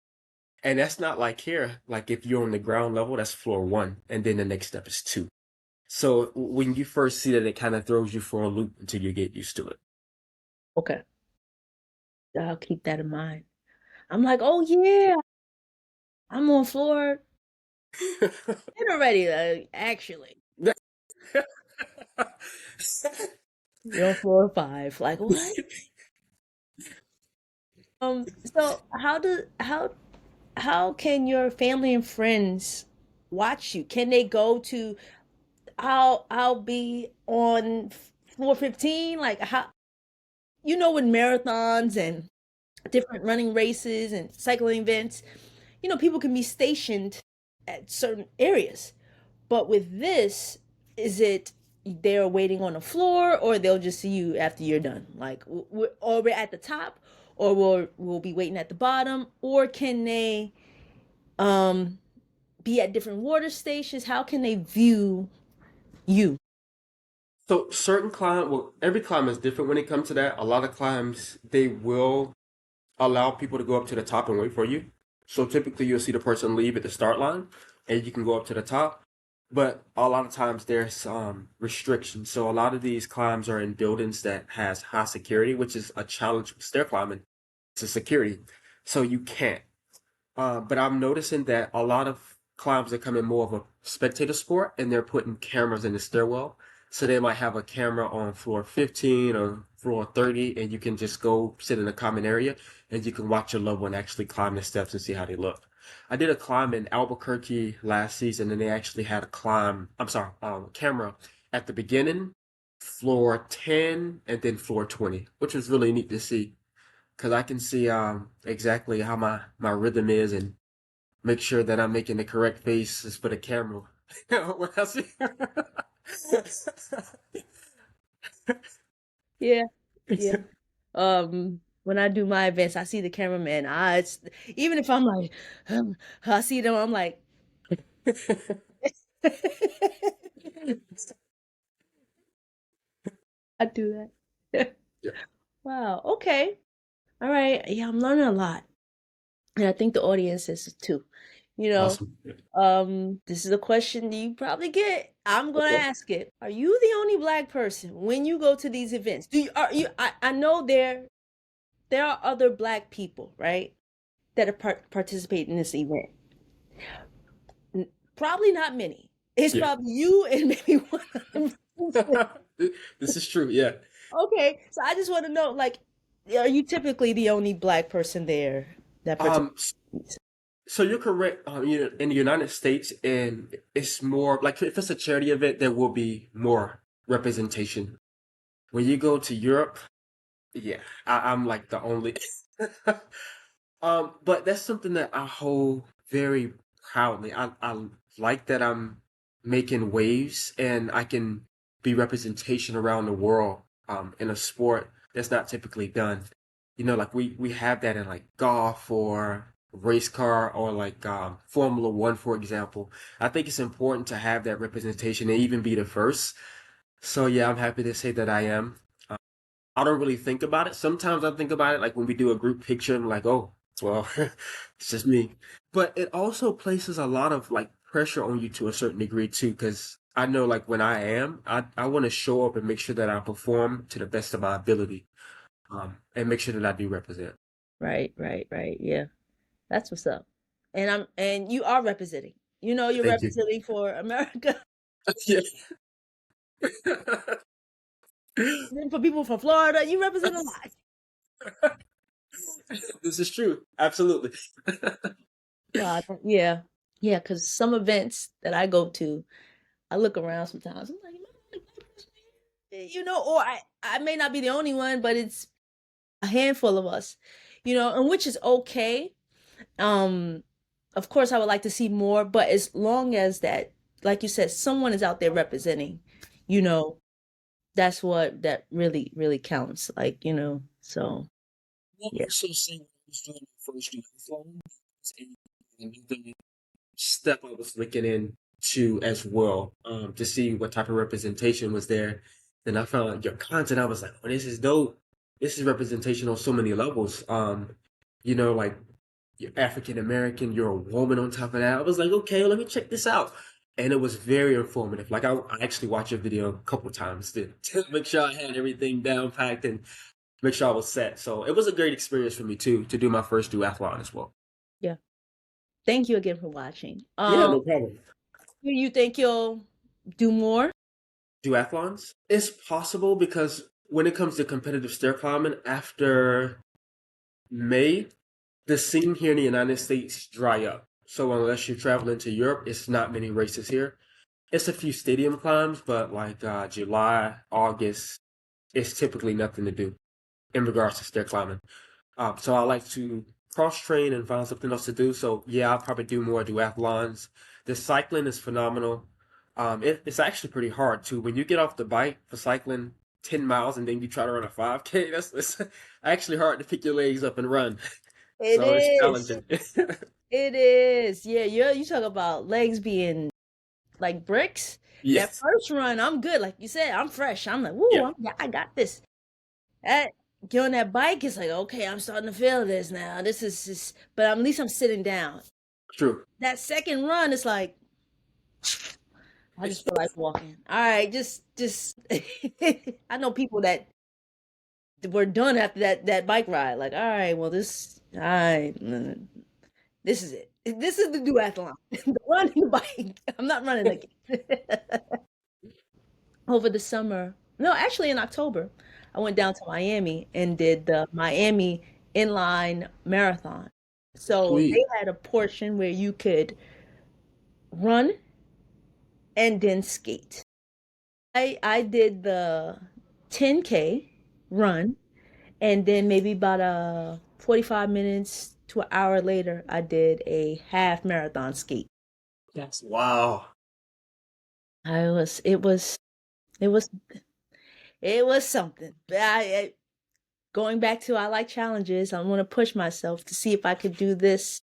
And that's not like here. Like if you're on the ground level, that's floor one, and then the next step is two. So when you first see that, it kind of throws you for a loop until you get used to it. okay. I'll keep that in mind. I'm like, oh yeah, I'm on floor 10 already. Actually, you're on floor five. Like what? So how can your family and friends watch you? Can they go to I'll be on floor 15? Like how with marathons and different running races and cycling events, people can be stationed at certain areas. But with this, is it they're waiting on the floor or they'll just see you after you're done? Like we're at the top or we'll be waiting at the bottom, or can they um be at different water stations? How can they view you? So certain climb, well, every climb is different when it comes to that. A lot of climbs, they will allow people to go up to the top and wait for you. So typically you'll see the person leave at the start line and you can go up to the top. But a lot of times there's restrictions. So a lot of these climbs are in buildings that has high security, which is a challenge with stair climbing. It's a security. So you can't. But I'm noticing that a lot of climbs are coming more of a spectator sport and they're putting cameras in the stairwell. So they might have a camera on floor 15 or floor 30 and you can just go sit in a common area and you can watch your loved one actually climb the steps and see how they look. I did a climb in Albuquerque last season and they actually had a camera at the beginning, floor 10 and then floor 20, which was really neat to see because I can see exactly how my rhythm is and make sure that I'm making the correct faces for the camera. When I see Yeah, yeah. When I do my events, I see the cameraman. Even if I'm like, I see them, I'm like, I do that. Yeah, Wow. Okay. All right. Yeah, I'm learning a lot. And I think the audience is too. You know, awesome. Yeah. this is a question you probably get. I'm gonna Okay. ask it. Are you the only black person when you go to these events? Do you are you I know there are other black people, right? That are participate in this event. Probably not many. It's Yeah. probably you and maybe one other person. This is true. Yeah. Okay, so I just want to know, like, are you typically the only black person there that Um. participates? So you're correct. In the United States, and it's more like if it's a charity event, there will be more representation. When you go to Europe, yeah, I'm like the only. But that's something that I hold very proudly. I like that I'm making waves and I can be representation around the world in a sport that's not typically done. Like we have that in like golf or race car or like Formula One, for example. I think it's important to have that representation and even be the first. So yeah, I'm happy to say that I am. I don't really think about it. Sometimes I think about it, like when we do a group picture, I'm like, oh, well, it's just me. But it also places a lot of like pressure on you to a certain degree too, because I know like when I want to show up and make sure that I perform to the best of my ability, and make sure that I do represent. Right, right, right. Yeah, that's what's up. And you are representing. You're Thank you. representing for America. Yeah. Then for people from Florida, you represent a lot. This is true. Absolutely. Wow. Yeah, yeah. Because some events that I go to, I look around sometimes. I'm like, "Am I the only black person here?" Or I may not be the only one, but it's a handful of us. And which is okay. Um, of course, I would like to see more, but as long as that, like you said, someone is out there representing, you know, That's what that really counts. Like, so I'll yeah. also say when I was doing my first duathlon, it's another step I was looking into as well, to see what type of representation was there. Then I found your content. I was like, oh, this is dope. This is representation on so many levels. Like you're African American, you're a woman on top of that. I was like, okay, let me check this out. And it was very informative. Like I actually watched your video a couple times to make sure I had everything down packed and make sure I was set. So it was a great experience for me too to do my first duathlon as well. Yeah. Thank you again for watching. Yeah, no problem. Do you think you'll do more? Duathlons? It's possible because when it comes to competitive stair climbing, after May, the scene here in the United States dry up. So unless you're traveling to Europe, it's not many races here. It's a few stadium climbs, but like July, August, it's typically nothing to do in regards to stair climbing. So I like to cross train and find something else to do. So yeah, I'll probably do more duathlons. The cycling is phenomenal. It's actually pretty hard too. When you get off the bike for cycling 10 miles and then you try to run a 5K, that's it's actually hard to pick your legs up and run. It So it's is. challenging. It is. Yeah, you talk about legs being like bricks. That Yes. first run, I'm good. Like you said, I'm fresh. I'm like, woo, Yeah. I got this. That get on that bike, it's like, okay, I'm starting to feel this now. This is just, but at least I'm sitting down. True. That second run, it's like, I just feel like walking. All right, just. I know people that were done after that bike ride. Like, all right, well, all right, this is it. This is the duathlon. The running the bike. I'm not running again. Over the summer, no, actually in October, I went down to Miami and did the Miami inline marathon. So Sweet. they had a portion where you could run and then skate. I did the 10K run, and then maybe about 45 minutes to an hour later, I did a half marathon skate. Yes. Wow. I was it was it was something. Going back to I like challenges. I want to push myself to see if I could do this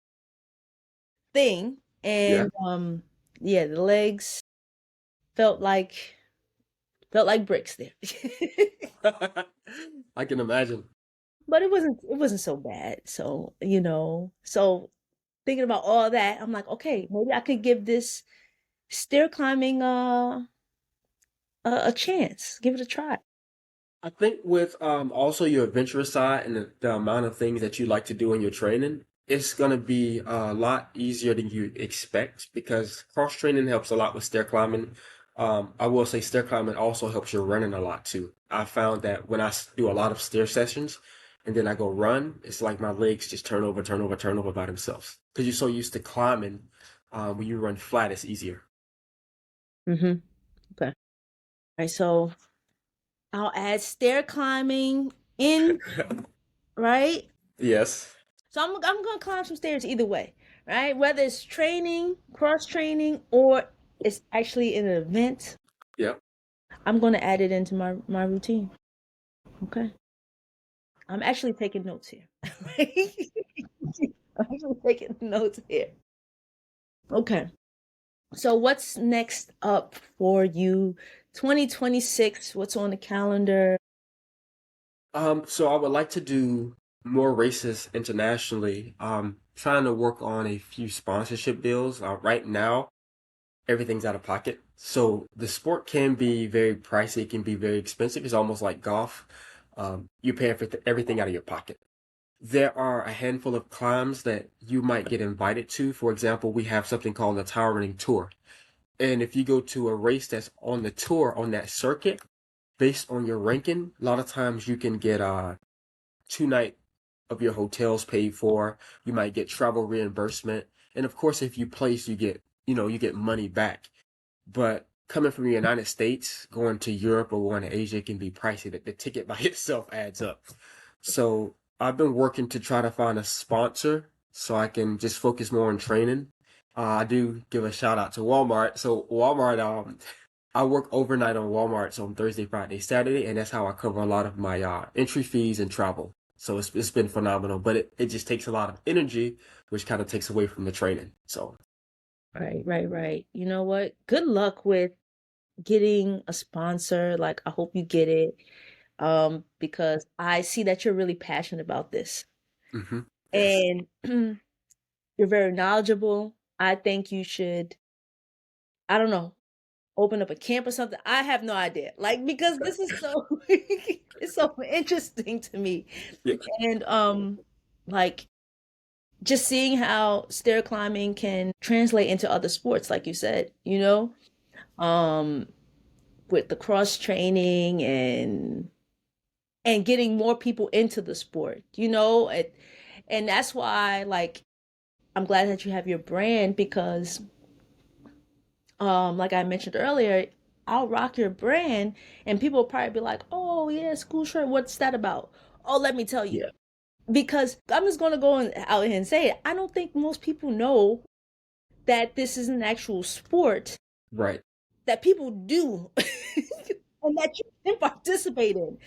thing. Yeah. And yeah, the legs felt like felt like bricks there. I can imagine. But it wasn't so bad. So, so thinking about all that, I'm like, okay, maybe I could give this stair climbing a chance. Give it a try. I think with also your adventurous side and the amount of things that you like to do in your training, it's gonna be a lot easier than you expect because cross training helps a lot with stair climbing. I will say stair climbing also helps your running a lot too. I found that when do a lot of stair sessions and then I go run, it's like my legs just turn over, turn over, turn over by themselves because you're so used to climbing. When you run flat, it's easier. Mm-hmm. Okay. All right. So I'll add stair climbing in, right? Yes. So I'm gonna climb some stairs either way, right? Whether it's training, cross training, or it's actually an event, Yep. I'm gonna add it into my routine. Okay. I'm actually taking notes here. I'm actually taking notes here. Okay. So what's next up for you? 2026, what's on the calendar? So I would like to do more races internationally. Trying to work on a few sponsorship deals. Right now, everything's out of pocket. So the sport can be very pricey, it can be very expensive. It's almost like golf. You're paying for everything out of your pocket. There are a handful of climbs that you might get invited to. For example, we have something called the Tower Running Tour. And if you go to a race that's on the tour on that circuit, based on your ranking, a lot of times you can get 2 night of your hotels paid for. You might get travel reimbursement. And of course, if you place, you get money back. But coming from the United States, going to Europe or going to Asia can be pricey. The ticket by itself adds up. So I've been working to try to find a sponsor so I can just focus more on training. I do give a shout out to Walmart. So Walmart, I work overnight on Walmart's on Thursday, Friday, Saturday, and that's how I cover a lot of my entry fees and travel. So it's been phenomenal, but it just takes a lot of energy, which kind of takes away from the training. So Right, right, right. You know what? Good luck with getting a sponsor. Like, I hope you get it. Because I see that you're really passionate about this. yes, And you're very knowledgeable. I think you should, I don't know, open up a camp or something. I have no idea. Like, because this is so it's so interesting to me. yeah, And like just seeing how stair climbing can translate into other sports, like you said, um, with the cross training and getting more people into the sport, and that's why, like, I'm glad that you have your brand because, like I mentioned earlier, I'll rock your brand, and people will probably be like, "Oh yeah, school shirt. What's that about?" Oh, let me tell you, yeah, because I'm just gonna go out here and say it. I don't think most people know that this is an actual sport right. that people do and that you can participate in.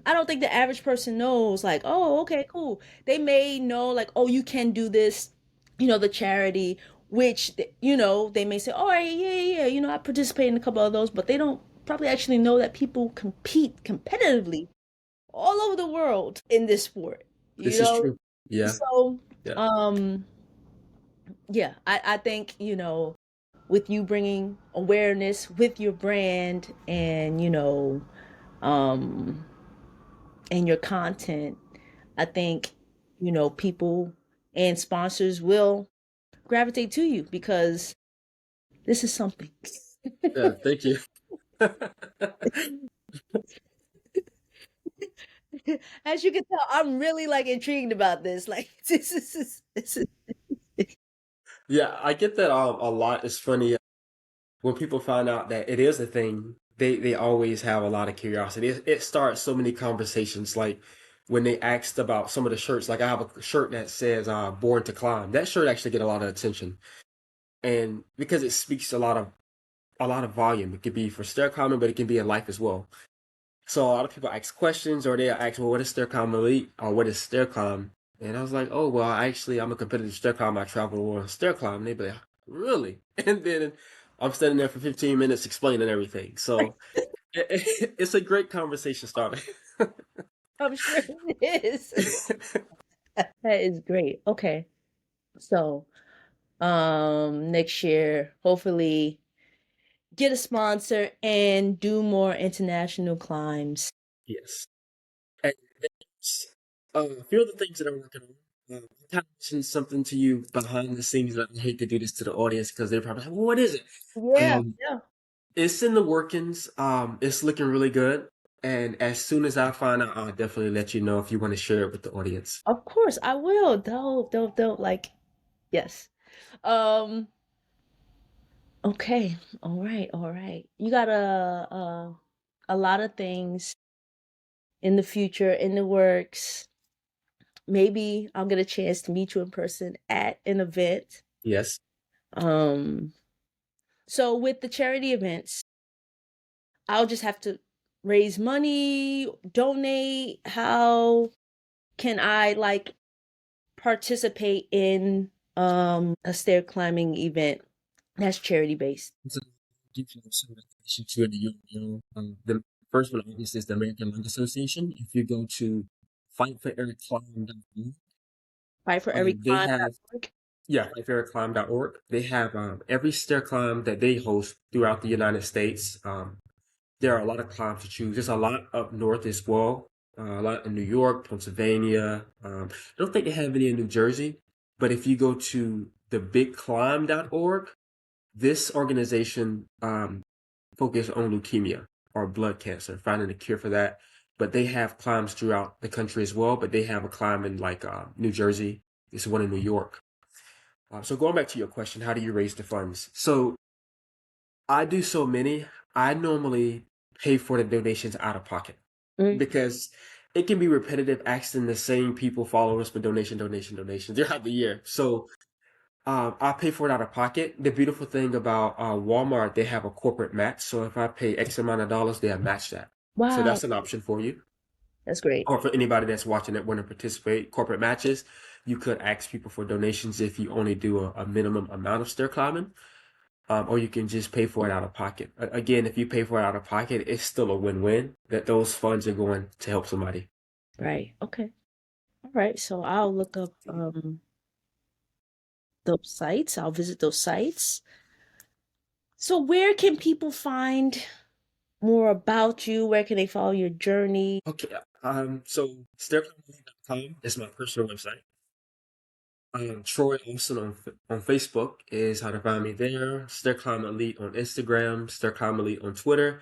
I don't think the average person knows, like, oh, okay, cool. They may know, like, oh, you can do this, the charity, which, they may say, oh, yeah, yeah, yeah, I participate in a couple of those, but they don't probably actually know that people compete competitively all over the world in this sport, you This is know? true. Yeah, So, yeah, um, yeah, I think, with you bringing awareness with your brand and, um, and your content, I think, people and sponsors will gravitate to you because this is something. yeah. Thank you. As you can tell, I'm really like intrigued about this. Like, this is Yeah, I get that a lot. It's funny when people find out that it is a thing. They always have a lot of curiosity. It starts so many conversations. Like when they asked about some of the shirts. Like I have a shirt that says "Born to Climb." That shirt actually get a lot of attention, and because it speaks a lot of volume. It could be for stair climbing, but it can be in life as well. So a lot of people ask questions, or they ask, "Well, what is stair climb elite?" or "What is stair climb?" And I was like, "Oh, well, actually, I'm a competitive stair climber. I travel on stair climb." And they'd be like, "Really?" And then I'm standing there for 15 minutes explaining everything. So it's a great conversation starter. I'm sure it is. That is great. Okay. So, next year, hopefully get a sponsor and do more international climbs. Yes. And there's a few of the things that I'm working on. I kind of mentioned something to you behind the scenes, but I hate to do this to the audience because they're probably like, well, what is it? Yeah, Um, yeah. It's in the workings. It's looking really good. And as soon as I find out, I'll definitely let you know if you want to share it with the audience. Of course, I will. Dope, dope, dope. Like, yes. Um, okay. All right, all right. You got a lot of things in the future, in the works. Maybe I'll get a chance to meet you in person at an event. Yes. Um, so with the charity events, I'll just have to raise money, donate. How can I like participate in a stair climbing event that's charity based? So, give you some information to the first one, obviously, is the American Lung Association. If you go to fightforericclimb.org, Fight for every they climb. have, yeah, fightforericclimb.org. They have every stair climb that they host throughout the United States. There are a lot of climbs to choose. There's a lot up north as well. A lot in New York, Pennsylvania. I don't think they have any in New Jersey. But if you go to thebigclimb.org, this organization focuses on leukemia or blood cancer, finding a cure for that. But they have climbs throughout the country as well. But they have a climb in like New Jersey. There's one in New York. So going back to your question, how do you raise the funds? So I do so many. I normally pay for the donations out of pocket Mm, because it can be repetitive asking the same people followers for donation, donation, donations throughout the year. So I pay for it out of pocket. The beautiful thing about Walmart, they have a corporate match. So if I pay X amount of dollars, they'll match that. So Wow, that's an option for you. that's great. Or for anybody that's watching that want to participate, corporate matches, you could ask people for donations if you only do a minimum amount of stair climbing. Or you can just pay for it out of pocket. Again, if you pay for it out of pocket, it's still a win-win that those funds are going to help somebody. Right. Okay. All right. So I'll look up those sites. I'll visit those sites. So where can people find more about you? Where can they follow your journey? Okay, so stairclimbing.com is my personal website. Troy Alston on Facebook is how to find me there. Stair Climb Elite on Instagram, Stair Climb Elite on Twitter,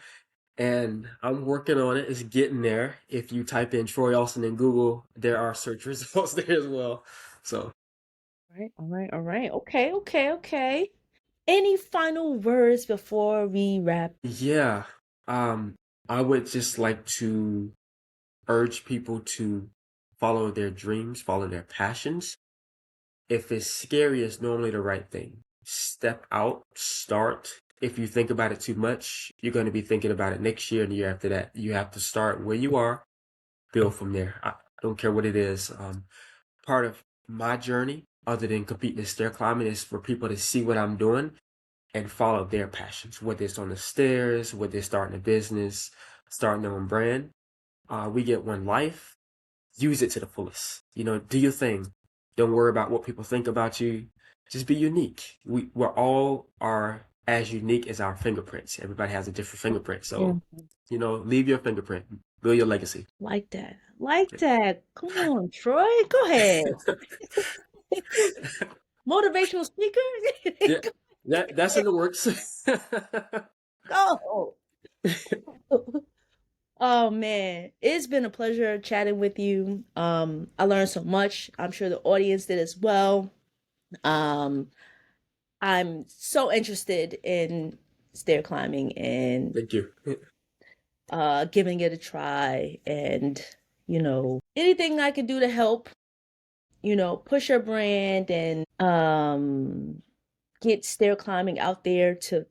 and I'm working on it. It's getting there. If you type in Troy Alston in Google, there are search results there as well. So, All right. All right. All right. Okay. Okay. Okay. Any final words before we wrap? yeah, um, I would just like to urge people to follow their dreams, follow their passions. If it's scary, it's normally the right thing. Step out, start. If you think about it too much, you're going to be thinking about it next year and the year after that. You have to start where you are, build from there. I don't care what it is. Part of my journey, other than competing in stair climbing, is for people to see what I'm doing and follow their passions, whether it's on the stairs, whether it's starting a business, starting their own brand. We get one life, use it to the fullest. Do your thing. Don't worry about what people think about you. Just be unique. We're all are as unique as our fingerprints. Everybody has a different fingerprint. Yeah. So, leave your fingerprint, build your legacy. Like that. Like that. Come on, Troy. Go ahead. Motivational speaker. Yeah, that's in the works. Go. Oh man, it's been a pleasure chatting with you. I learned so much. I'm sure the audience did as well. Um, I'm so interested in stair climbing and Thank you. giving it a try and anything I can do to help, push your brand and get stair climbing out there to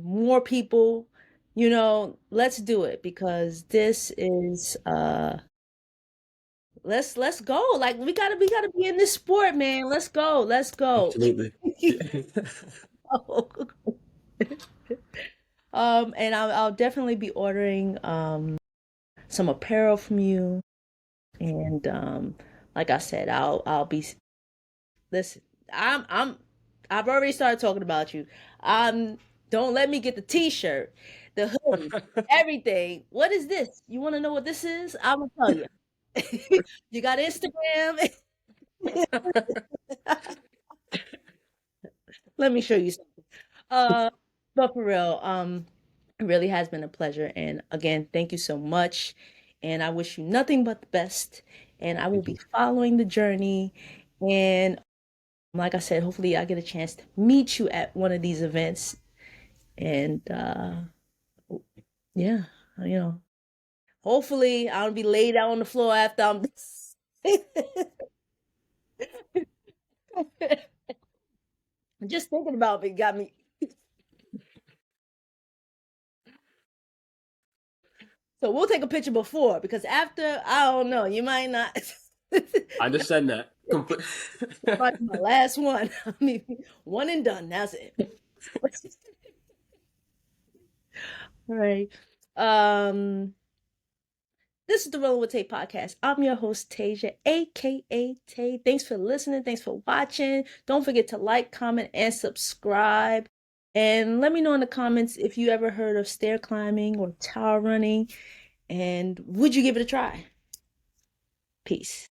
more people. Let's do it because this is let's go. Like we gotta be in this sport, man. Let's go. Let's go. Absolutely. And I'll definitely be ordering some apparel from you. And like I said, I'll be listen, I've already started talking about you. Don't let me get the t-shirt, the hoodie, everything. What is this? You want to know what this is? I'm gonna tell you. You got Instagram. Let me show you something. Uh, but for real, it really has been a pleasure. And again, thank you so much. And I wish you nothing but the best. And I will Thank be you. following the journey. And like I said, hopefully I get a chance to meet you at one of these events. And yeah, you know, hopefully I'll be laid out on the floor after I'm just thinking about it got me. So we'll take a picture before because after, I don't know, you might not. I understand that. Probably my last one. I mean, one and done. That's it. All right. Um, this is the Rolling with Tay podcast. I'm your host, Tasia, aka Tay. Thanks for listening. Thanks for watching. Don't forget to like, comment, and subscribe. And let me know in the comments if you ever heard of stair climbing or tower running. And would you give it a try? Peace.